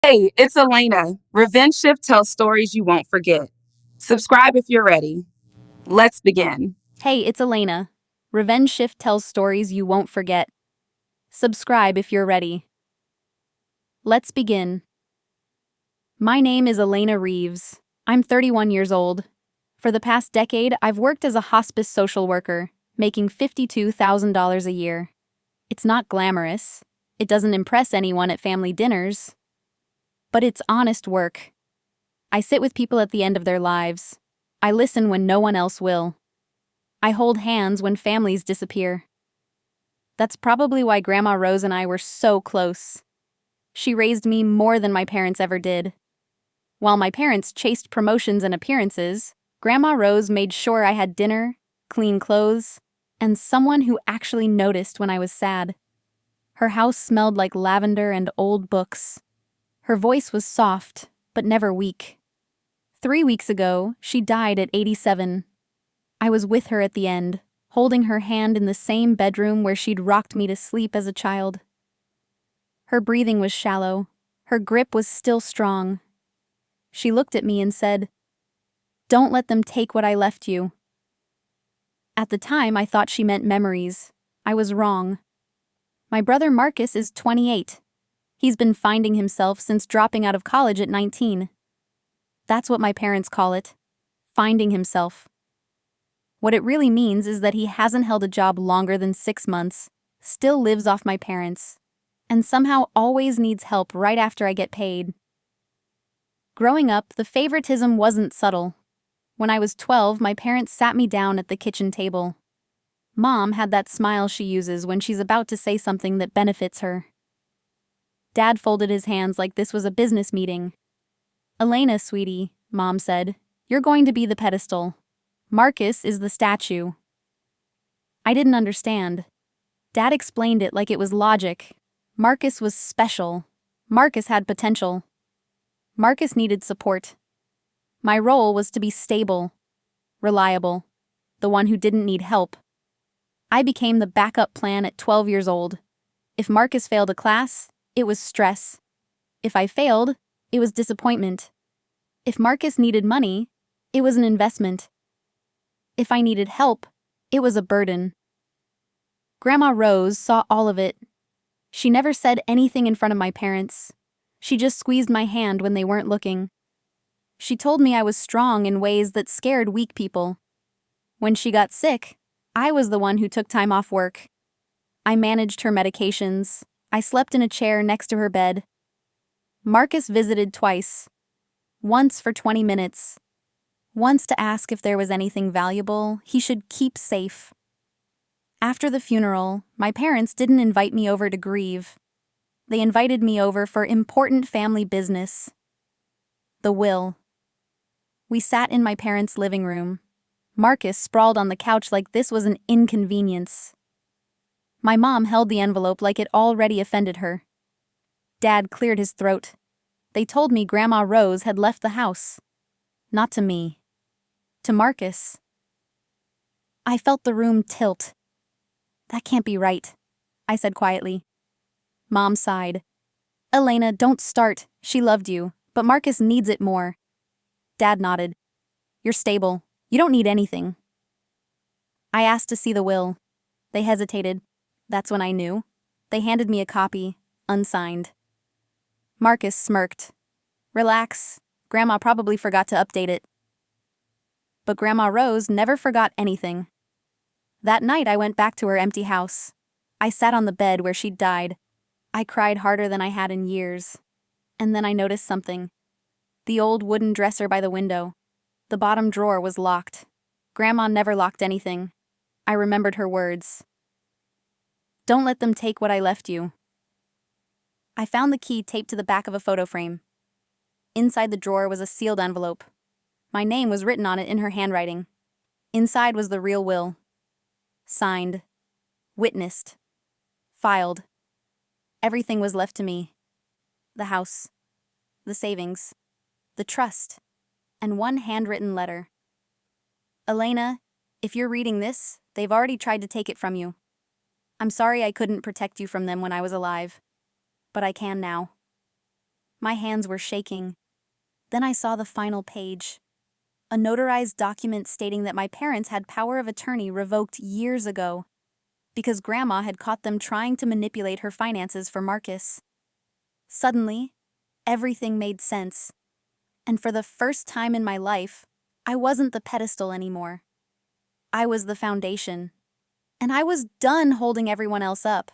Hey, it's Elena. Revenge Shift tells stories you won't forget. Subscribe if you're ready. Let's begin. Hey, it's Elena. Revenge Shift tells stories you won't forget. Subscribe if you're ready. Let's begin. My name is Elena Reeves. I'm 31 years old. For the past decade, I've worked as a hospice social worker, making $52,000 a year. It's not glamorous. It doesn't impress anyone at family dinners. But it's honest work. I sit with people at the end of their lives. I listen when no one else will. I hold hands when families disappear. That's probably why Grandma Rose and I were so close. She raised me more than my parents ever did. While my parents chased promotions and appearances, Grandma Rose made sure I had dinner, clean clothes, and someone who actually noticed when I was sad. Her house smelled like lavender and old books. Her voice was soft, but never weak. 3 weeks ago, she died at 87. I was with her at the end, holding her hand in the same bedroom where she'd rocked me to sleep as a child. Her breathing was shallow. Her grip was still strong. She looked at me and said, "Don't let them take what I left you." At the time, I thought she meant memories. I was wrong. My brother Marcus is 28. He's been finding himself since dropping out of college at 19. That's what my parents call it, finding himself. What it really means is that he hasn't held a job longer than 6 months, still lives off my parents, and somehow always needs help right after I get paid. Growing up, the favoritism wasn't subtle. When I was 12, my parents sat me down at the kitchen table. Mom had that smile she uses when she's about to say something that benefits her. Dad folded his hands like this was a business meeting. "Elena, sweetie," Mom said, "you're going to be the pedestal. Marcus is the statue." I didn't understand. Dad explained it like it was logic. Marcus was special. Marcus had potential. Marcus needed support. My role was to be stable, reliable, the one who didn't need help. I became the backup plan at 12 years old. If Marcus failed a class, it was stress. If I failed, it was disappointment. If Marcus needed money, it was an investment. If I needed help, it was a burden. Grandma Rose saw all of it. She never said anything in front of my parents. She just squeezed my hand when they weren't looking. She told me I was strong in ways that scared weak people. When she got sick, I was the one who took time off work. I managed her medications. I slept in a chair next to her bed. Marcus visited twice. Once for 20 minutes. Once to ask if there was anything valuable he should keep safe. After the funeral, my parents didn't invite me over to grieve. They invited me over for important family business. The will. We sat in my parents' living room. Marcus sprawled on the couch like this was an inconvenience. My mom held the envelope like it already offended her. Dad cleared his throat. They told me Grandma Rose had left the house. Not to me. To Marcus. I felt the room tilt. "That can't be right," I said quietly. Mom sighed. "Elena, don't start. She loved you, but Marcus needs it more." Dad nodded. "You're stable. You don't need anything." I asked to see the will. They hesitated. That's when I knew. They handed me a copy, unsigned. Marcus smirked. "Relax. Grandma probably forgot to update it." But Grandma Rose never forgot anything. That night I went back to her empty house. I sat on the bed where she'd died. I cried harder than I had in years. And then I noticed something. The old wooden dresser by the window. The bottom drawer was locked. Grandma never locked anything. I remembered her words. "Don't let them take what I left you." I found the key taped to the back of a photo frame. Inside the drawer was a sealed envelope. My name was written on it in her handwriting. Inside was the real will. Signed. Witnessed. Filed. Everything was left to me. The house. The savings. The trust. And one handwritten letter. "Elena, if you're reading this, they've already tried to take it from you. I'm sorry I couldn't protect you from them when I was alive. But I can now." My hands were shaking. Then I saw the final page. A notarized document stating that my parents had power of attorney revoked years ago because Grandma had caught them trying to manipulate her finances for Marcus. Suddenly, everything made sense. And for the first time in my life, I wasn't the pedestal anymore. I was the foundation. And I was done holding everyone else up.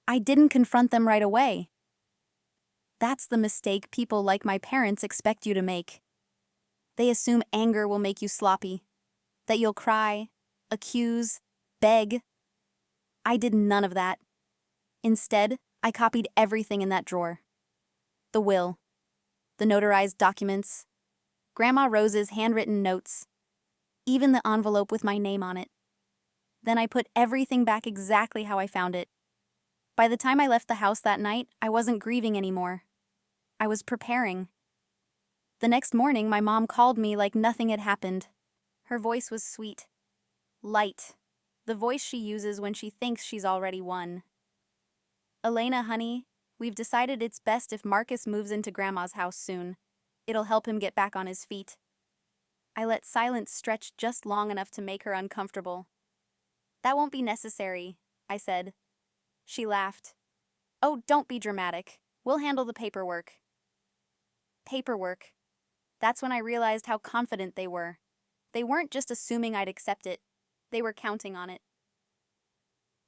I didn't confront them right away. That's the mistake people like my parents expect you to make. They assume anger will make you sloppy, that you'll cry, accuse, beg. I did none of that. Instead, I copied everything in that drawer. The will, the notarized documents, Grandma Rose's handwritten notes, even the envelope with my name on it. Then I put everything back exactly how I found it. By the time I left the house that night, I wasn't grieving anymore. I was preparing. The next morning, my mom called me like nothing had happened. Her voice was sweet, light, the voice she uses when she thinks she's already won. Elena, honey, we've decided it's best if Marcus moves into Grandma's house soon. It'll help him get back on his feet. I let silence stretch just long enough to make her uncomfortable. That won't be necessary, I said. She laughed. Oh, don't be dramatic. We'll handle the paperwork. Paperwork. That's when I realized how confident they were. They weren't just assuming I'd accept it. They were counting on it.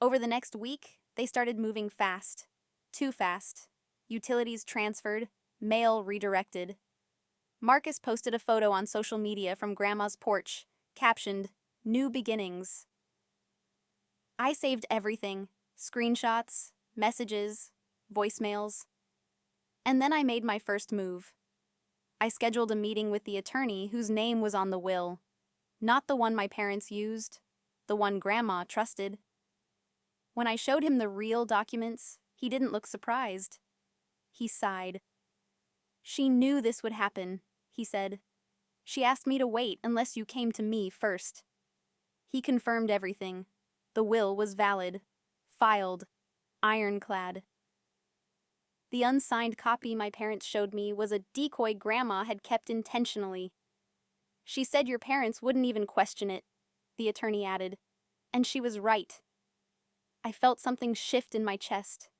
Over the next week, they started moving fast. Too fast. Utilities transferred, mail redirected. Marcus posted a photo on social media from Grandma's porch, captioned, "New Beginnings." I saved everything, screenshots, messages, voicemails. And then I made my first move. I scheduled a meeting with the attorney whose name was on the will. Not the one my parents used, the one Grandma trusted. When I showed him the real documents, he didn't look surprised. He sighed. She knew this would happen, he said. She asked me to wait unless you came to me first. He confirmed everything. The will was valid, filed, ironclad. The unsigned copy my parents showed me was a decoy Grandma had kept intentionally. She said your parents wouldn't even question it, the attorney added, and she was right. I felt something shift in my chest.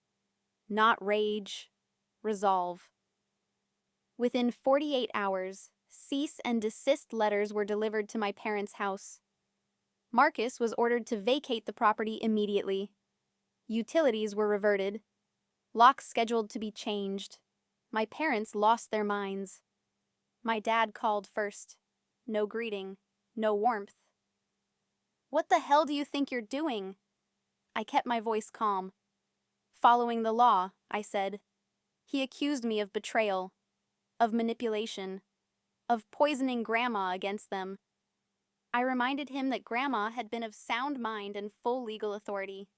Not rage, resolve. Within 48 hours, cease and desist letters were delivered to my parents' house. Marcus was ordered to vacate the property immediately. Utilities were reverted. Locks scheduled to be changed. My parents lost their minds. My dad called first. No greeting, no warmth. What the hell do you think you're doing? I kept my voice calm. Following the law, I said. He accused me of betrayal, of manipulation, of poisoning Grandma against them. I reminded him that Grandma had been of sound mind and full legal authority.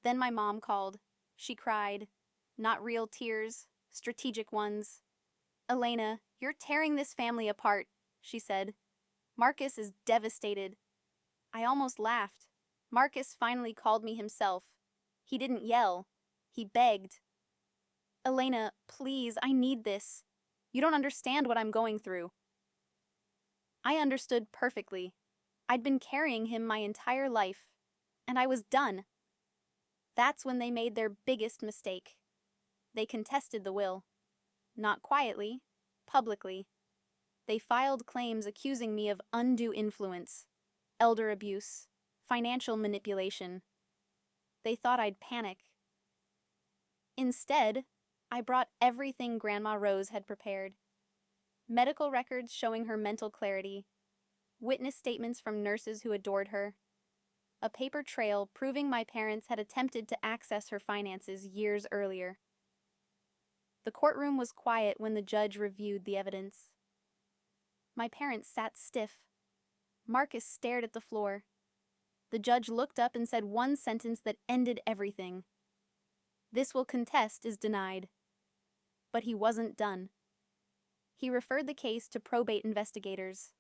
Then my mom called. She cried. Not real tears, strategic ones. Elena, you're tearing this family apart, she said. Marcus is devastated. I almost laughed. Marcus finally called me himself. He didn't yell. He begged. Elena, please, I need this. You don't understand what I'm going through. I understood perfectly. I'd been carrying him my entire life, and I was done. That's when they made their biggest mistake. They contested the will. Not quietly, publicly. They filed claims accusing me of undue influence, elder abuse, financial manipulation. They thought I'd panic. Instead, I brought everything Grandma Rose had prepared. Medical records showing her mental clarity, witness statements from nurses who adored her, a paper trail proving my parents had attempted to access her finances years earlier. The courtroom was quiet when the judge reviewed the evidence. My parents sat stiff. Marcus stared at the floor. The judge looked up and said one sentence that ended everything. This will contest is denied. But he wasn't done. He referred the case to probate investigators.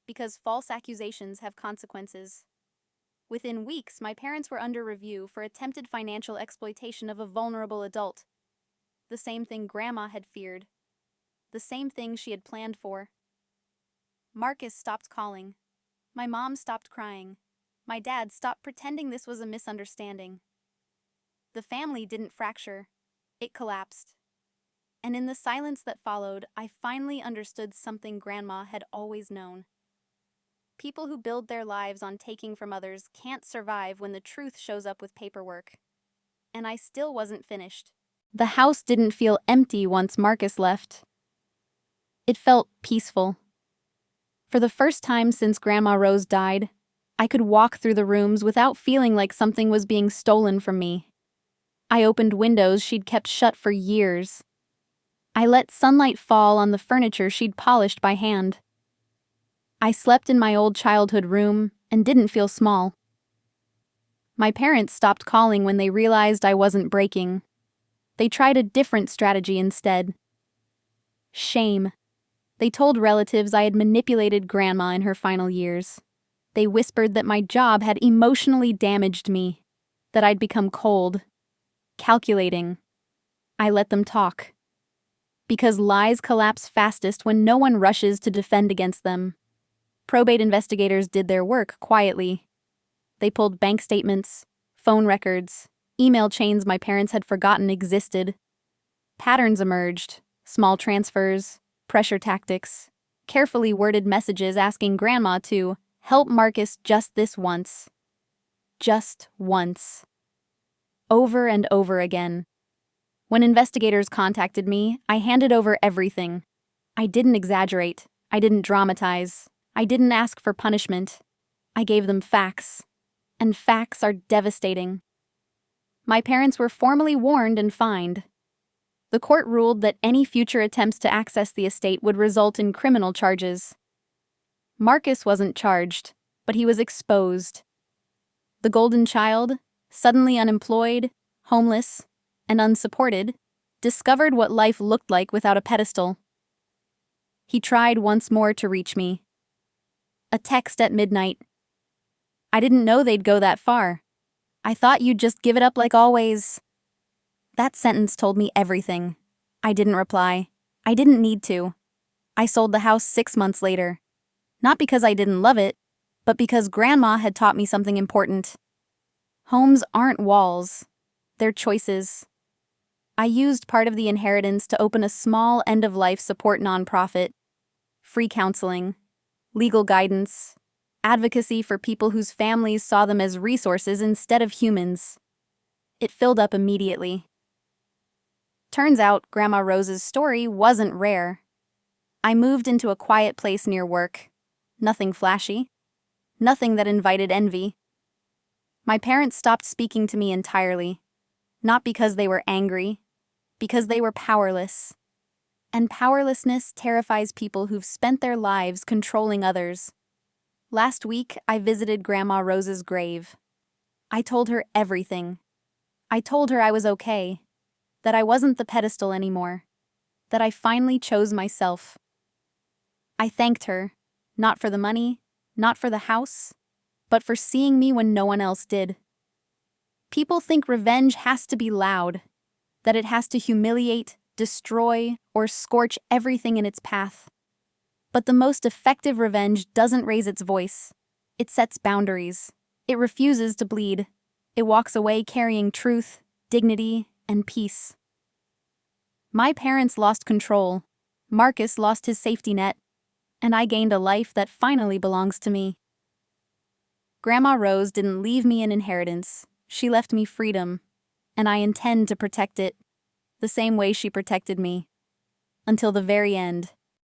Because false accusations have consequences. Within weeks, my parents were under review for attempted financial exploitation of a vulnerable adult. The same thing Grandma had feared. The same thing she had planned for. Marcus stopped calling. My mom stopped crying. My dad stopped pretending this was a misunderstanding. The family didn't fracture. It collapsed. And in the silence that followed, I finally understood something Grandma had always known. People who build their lives on taking from others can't survive when the truth shows up with paperwork. And I still wasn't finished. The house didn't feel empty once Marcus left. It felt peaceful. For the first time since Grandma Rose died, I could walk through the rooms without feeling like something was being stolen from me. I opened windows she'd kept shut for years. I let sunlight fall on the furniture she'd polished by hand. I slept in my old childhood room and didn't feel small. My parents stopped calling when they realized I wasn't breaking. They tried a different strategy instead. Shame. They told relatives I had manipulated Grandma in her final years. They whispered that my job had emotionally damaged me, that I'd become cold, calculating. I let them talk. Because lies collapse fastest when no one rushes to defend against them. Probate investigators did their work quietly. They pulled bank statements, phone records, email chains my parents had forgotten existed. Patterns emerged: small transfers, pressure tactics, carefully worded messages asking Grandma to help Marcus just this once. Just once. Over and over again. When investigators contacted me, I handed over everything. I didn't exaggerate. I didn't dramatize. I didn't ask for punishment. I gave them facts. And facts are devastating. My parents were formally warned and fined. The court ruled that any future attempts to access the estate would result in criminal charges. Marcus wasn't charged, but he was exposed. The golden child, suddenly unemployed, homeless, and unsupported, discovered what life looked like without a pedestal. He tried once more to reach me. A text at midnight. I didn't know they'd go that far. I thought you'd just give it up like always. That sentence told me everything. I didn't reply. I didn't need to. I sold the house 6 months later. Not because I didn't love it, but because Grandma had taught me something important. Homes aren't walls. They're choices. I used part of the inheritance to open a small end-of-life support nonprofit. Free counseling, legal guidance, advocacy for people whose families saw them as resources instead of humans. It filled up immediately. Turns out Grandma Rose's story wasn't rare. I moved into a quiet place near work. Nothing flashy. Nothing that invited envy. My parents stopped speaking to me entirely. Not because they were angry, because they were powerless. And powerlessness terrifies people who've spent their lives controlling others. Last week, I visited Grandma Rose's grave. I told her everything. I told her I was okay, that I wasn't the pedestal anymore, that I finally chose myself. I thanked her, not for the money, not for the house, but for seeing me when no one else did. People think revenge has to be loud, that it has to humiliate, destroy, or scorch everything in its path. But the most effective revenge doesn't raise its voice. It sets boundaries. It refuses to bleed. It walks away carrying truth, dignity, and peace. My parents lost control. Marcus lost his safety net. And I gained a life that finally belongs to me. Grandma Rose didn't leave me an inheritance. She left me freedom. And I intend to protect it, the same way she protected me. Until the very end.